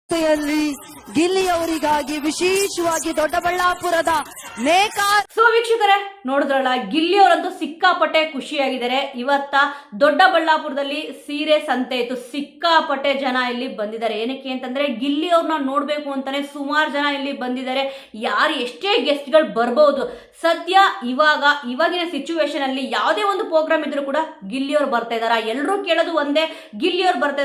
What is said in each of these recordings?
ಯಲ್ಲಿ ಗಿಲ್ಲಿಯವರಿಗಾಗಿ ವಿಶೇಷವಾಗಿ ದೊಡ್ಡಬಳ್ಳಾಪುರದ ಸೊ ವೀಕ್ಷಕರೇ ನೋಡಿದ್ರಲ್ಲ, ಗಿಲ್ಲಿಯವರಂತೂ ಸಿಕ್ಕಾಪಟ್ಟೆ ಖುಷಿಯಾಗಿದ್ದಾರೆ. ಇವತ್ತ ದೊಡ್ಡಬಳ್ಳಾಪುರದಲ್ಲಿ ಸೀರೆ ಸಂತೆ ಇತ್ತು. ಸಿಕ್ಕಾಪಟ್ಟೆ ಜನ ಇಲ್ಲಿ ಬಂದಿದ್ದಾರೆ. ಏನಕ್ಕೆ ಅಂತಂದ್ರೆ ಗಿಲ್ಲಿ ಅವ್ರನ್ನ ನೋಡ್ಬೇಕು ಅಂತಾನೆ ಸುಮಾರು ಜನ ಇಲ್ಲಿ ಬಂದಿದ್ದಾರೆ. ಯಾರು ಎಷ್ಟೇ ಗೆಸ್ಟ್ಗಳು ಬರ್ಬೋದು. ಸದ್ಯ ಇವಾಗಿನ ಸಿಚುವೇಶನ್ ಅಲ್ಲಿ ಯಾವುದೇ ಒಂದು ಪ್ರೋಗ್ರಾಮ್ ಇದ್ರೂ ಕೂಡ ಗಿಲ್ಲಿಯವ್ರು ಬರ್ತಾ ಇದಾರ. ಎಲ್ಲರೂ ಕೇಳೋದು ಒಂದೇ, ಗಿಲ್ಲಿಯವ್ರು ಬರ್ತಾ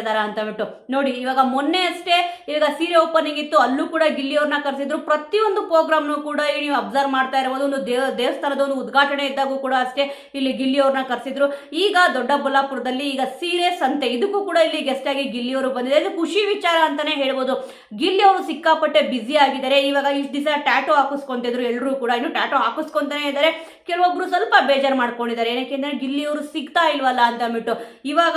ಇದಾರ ಅಂತ ಬಿಟ್ಟು. ನೋಡಿ, ಇವಾಗ ಮೊನ್ನೆ ಅಷ್ಟೇ ಇವಾಗ ಸೀರೆ ಓಪನಿಂಗ್ ಇತ್ತು, ಅಲ್ಲೂ ಕೂಡ ಗಿಲ್ಲಿಯವ್ರನ್ನ ಕರೆಸಿದ್ರು. ಪ್ರತಿಯೊಂದು ಪ್ರೋಗ್ರಾಮ್ನು ಕೂಡ ನೀವು ಅಬ್ಸರ್ವ್ ಮಾಡ್ತಾ ಇರಬಹುದು. ಒಂದು ದೇವಸ್ಥಾನದ ಒಂದು ಉದ್ಘಾಟನೆ ಇದ್ದಾಗೂ ಕೂಡ ಅಷ್ಟೇ ಇಲ್ಲಿ ಗಿಲ್ಲಿಯವ್ರನ್ನ ಕರೆಸಿದ್ರು. ಈಗ ದೊಡ್ಡಬಳ್ಳಾಪುರದಲ್ಲಿ ಈಗ ಸೀರೆ ಸಂತೆ, ಇದಕ್ಕೂ ಕೂಡ ಇಲ್ಲಿ ಗೆಸ್ಟ್ ಆಗಿ ಗಿಲ್ಲಿಯವರು ಬಂದಿದ್ದಾರೆ. ಇದು ಖುಷಿ ವಿಚಾರ ಅಂತಾನೆ ಹೇಳ್ಬೋದು. ಗಿಲ್ಲಿ ಅವರು ಸಿಕ್ಕಾಪಟ್ಟೆ ಬ್ಯುಸಿ ಆಗಿದ್ದಾರೆ. ಇವಾಗ ಇಷ್ಟು ದಿವಸ ಟ್ಯಾಟೋ ಹಾಕಿಸ್ಕೊಂತಿದ್ರು, ಎಲ್ಲರೂ ಕೂಡ ಇನ್ನು ಟ್ಯಾಟೋ ಹಾಕಿಸ್ಕೊಂತಾನೆ ಇದ್ದಾರೆ. ಕೆಲವೊಬ್ರು ಸ್ವಲ್ಪ ಬೇಜಾರು ಮಾಡ್ಕೊಂಡಿದ್ದಾರೆ. ಏನಕ್ಕೆ ಗಿಲ್ಲಿಯವರು ಸಿಗ್ತಾ ಇಲ್ವಲ್ಲ ಅಂತ ಅಂದ್ಬಿಟ್ಟು. ಇವಾಗ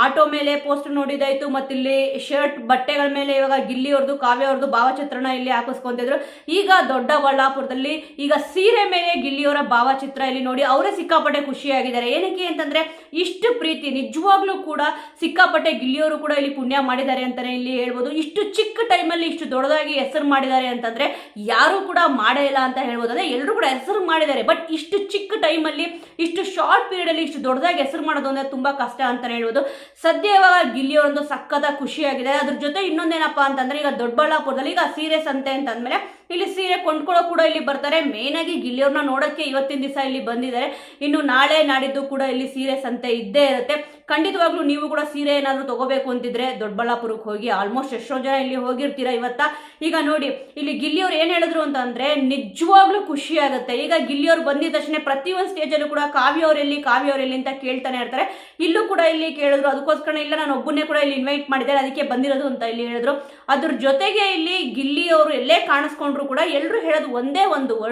ಆಟೋ ಮೇಲೆ ಪೋಸ್ಟರ್ ನೋಡಿದಾಯ್ತು, ಮತ್ತೆ ಇಲ್ಲಿ ಶರ್ಟ್ ಬಟ್ಟೆಗಳ ಮೇಲೆ ಇವಾಗ ಗಿಲ್ಲಿಯವ್ರದ್ದು, ಕಾವ್ಯ ಅವ್ರದ್ದು ಭಾವಚಿತ್ರನ ಇಲ್ಲಿ ಹಾಕಿಸ್ಕೊಂತಿದ್ರು. ಈಗ ದೊಡ್ಡಬಳ್ಳಾಪುರದಲ್ಲಿ ಈಗ ಸೀರೆ ಮೇಲೆ ಗಿಲ್ಲಿಯವರ ಭಾವಚಿತ್ರ ಇಲ್ಲಿ ನೋಡಿ ಅವರೇ ಸಿಕ್ಕಾಪಟ್ಟೆ ಖುಷಿಯಾಗಿದ್ದಾರೆ. ಏನಕ್ಕೆ ಅಂತಂದ್ರೆ ಇಷ್ಟು ಪ್ರೀತಿ ನಿಜವಾಗ್ಲೂ ಕೂಡ ಸಿಕ್ಕಾಪಟ್ಟೆ ಗಿಲ್ಲಿಯವರು ಕೂಡ ಇಲ್ಲಿ ಪುಣ್ಯ ಮಾಡಿದ್ದಾರೆ ಅಂತಾನೆ ಇಲ್ಲಿ ಹೇಳ್ಬೋದು. ಇಷ್ಟು ಚಿಕ್ಕ ಟೈಮಲ್ಲಿ ಇಷ್ಟು ದೊಡ್ಡದಾಗಿ ಹೆಸರು ಮಾಡಿದ್ದಾರೆ ಅಂತಂದ್ರೆ ಯಾರು ಕೂಡ ಮಾಡೇ ಇಲ್ಲ ಅಂತ ಹೇಳ್ಬೋದು. ಅಂದ್ರೆ ಎಲ್ಲರೂ ಕೂಡ ಹೆಸರು ಮಾಡಿದ್ದಾರೆ, ಬಟ್ ಇಷ್ಟು ಚಿಕ್ಕ ಟೈಮಲ್ಲಿ ಇಷ್ಟು ಶಾರ್ಟ್ ಪೀರಿಯಡ್ ಅಲ್ಲಿ ಇಷ್ಟು ದೊಡ್ಡದಾಗಿ ಹೆಸರು ಮಾಡೋದು ಅಂದ್ರೆ ತುಂಬಾ ಕಷ್ಟ ಅಂತಾನೆ ಹೇಳ್ಬೋದು. ಸದ್ಯ ಇವಾಗ ಗಿಲ್ಲಿಯವರೊಂದು ಸಕ್ಕತ್ತ ಖುಷಿಯಾಗಿದೆ. ಅದ್ರ ಜೊತೆ ಇನ್ನೊಂದೇನಪ್ಪಾ ಅಂತಂದ್ರೆ ಈಗ ದೊಡ್ಡಬಳ್ಳಾಪುರದಲ್ಲಿ ಈಗ ಸೀರೆ ಸಂತೆ ಅಂತ ಅಂದ್ಮೇಲೆ ಇಲ್ಲಿ ಸೀರೆ ಕೊಂಡ್ಕೊಳ್ಳೋ ಕೂಡ ಇಲ್ಲಿ ಬರ್ತಾರೆ. ಮೇನ್ ಆಗಿ ಗಿಲ್ಲಿಯವ್ರನ್ನ ನೋಡಕ್ಕೆ ಇವತ್ತಿನ ದಿವಸ ಇಲ್ಲಿ ಬಂದಿದ್ದಾರೆ. ಇನ್ನು ನಾಳೆ ನಾಡಿದ್ದು ಕೂಡ ಇಲ್ಲಿ ಸೀರೆ ಸಂತೆ ಇದ್ದೇ ಇರುತ್ತೆ. ಖಂಡಿತವಾಗ್ಲೂ ನೀವು ಕೂಡ ಸೀರೆ ಏನಾದ್ರು ತಗೋಬೇಕು ಅಂತಿದ್ರೆ ದೊಡ್ಡಬಳ್ಳಾಪುರಕ್ಕೆ ಹೋಗಿ. ಆಲ್ಮೋಸ್ಟ್ ಎಷ್ಟೋ ಜನ ಇಲ್ಲಿ ಹೋಗಿರ್ತೀರಾ ಇವತ್ತ. ಈಗ ನೋಡಿ, ಇಲ್ಲಿ ಗಿಲ್ಲಿಯವ್ರು ಏನ್ ಹೇಳಿದ್ರು ಅಂತಂದ್ರೆ ನಿಜವಾಗ್ಲೂ ಖುಷಿ ಆಗುತ್ತೆ. ಈಗ ಗಿಲ್ಲಿಯವ್ರು ಬಂದಿದ ತಕ್ಷಣ ಪ್ರತಿಯೊಂದು ಸ್ಟೇಜಲ್ಲೂ ಕೂಡ ಕಾವ್ಯ ಅವರೆಲ್ಲಿ ಅಂತ ಕೇಳ್ತಾನೆ ಇರ್ತಾರೆ. ಇಲ್ಲೂ ಕೂಡ ಇಲ್ಲಿ ಕೇಳಿದ್ರು. ಅದಕ್ಕೋಸ್ಕರ ಇಲ್ಲ, ನಾನು ಒಬ್ಬನೇ ಕೂಡ ಇಲ್ಲಿ ಇನ್ವೈಟ್ ಮಾಡಿದ್ದಾರೆ, ಅದಕ್ಕೆ ಬಂದಿರೋದು ಅಂತ ಇಲ್ಲಿ ಹೇಳಿದ್ರು. ಅದ್ರ ಜೊತೆಗೆ ಇಲ್ಲಿ ಗಿಲ್ಲಿಯವರು ಎಲ್ಲೇ ಕಾಣಿಸ್ಕೊಂಡ್ರು ಕೂಡ ಎಲ್ಲರೂ ಹೇಳೋದು ಒಂದೇ ಒಂದು ವರ್ಡ್,